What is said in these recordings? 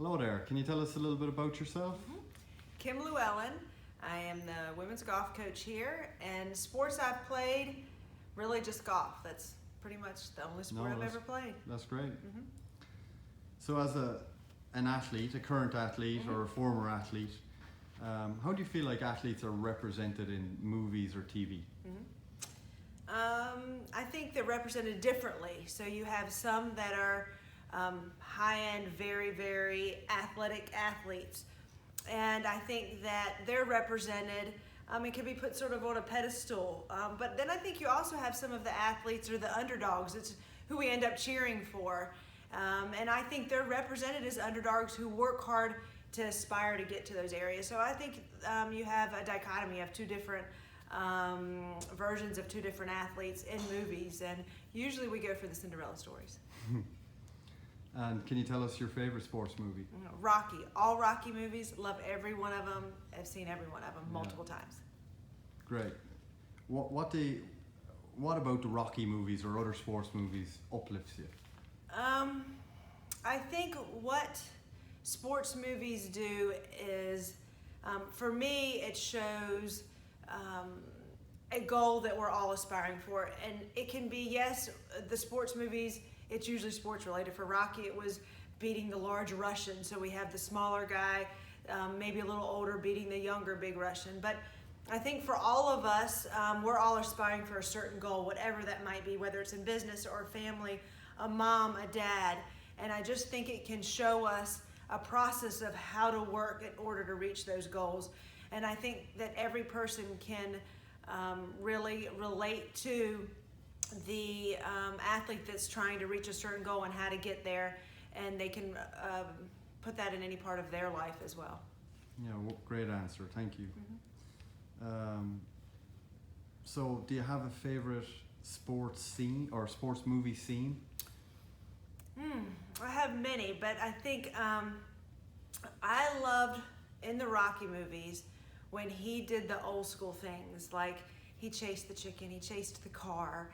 Hello there. Can you tell us a little bit about yourself? Kim Llewellyn. I am the women's golf coach here, and sports I've played, really just golf. That's pretty much the only sport I've ever played. That's great. So as an athlete, a current athlete or a former athlete, how do you feel like athletes are represented in movies or TV? I think they're represented differently. So you have some that are high-end, very, very athletic athletes. And I think that they're represented, it can be put sort of on a pedestal. But then I think you also have some of the athletes or the underdogs. It's who we end up cheering for. And I think they're represented as underdogs who work hard to aspire to get to those areas. So I think you have a dichotomy. You have two different versions of two different athletes in movies. And usually we go for the Cinderella stories. And can you tell us your favorite sports movie? Rocky. All Rocky movies. Love every one of them. I've seen every one of them multiple times. Great. What about the Rocky movies or other sports movies uplifts you? I think what sports movies do is, for me, it shows a goal that we're all aspiring for. And it can be, yes, the sports movies, it's usually sports related. For Rocky, it was beating the large Russian. So we have the smaller guy, maybe a little older, beating the younger big Russian. But I think for all of us, we're all aspiring for a certain goal, whatever that might be, whether it's in business or family, a mom, a dad. And I just think it can show us a process of how to work in order to reach those goals. And I think that every person can really relate to the athlete that's trying to reach a certain goal and how to get there, and they can put that in any part of their life as well. Yeah, great answer. Thank you. So do you have a favorite sports scene or sports movie scene? I have many, but I think I loved in the Rocky movies when he did the old school things, like he chased the chicken, he chased the car.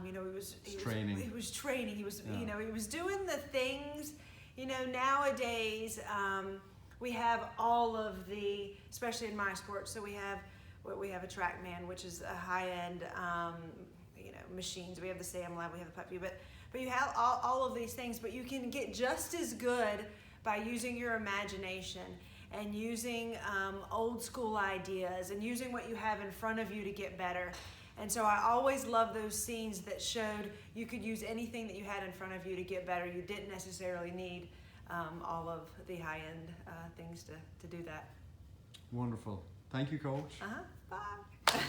He was training. He was doing the things. Nowadays we have all of the, especially in my sport. So we have a track man, which is a high end, machines. We have the Sam Lab, we have the puppy, but you have all of these things. But you can get just as good by using your imagination and using old school ideas and using what you have in front of you to get better. And so I always love those scenes that showed you could use anything that you had in front of you to get better. You didn't necessarily need all of the high-end things to do that. Wonderful. Thank you, Coach. Bye.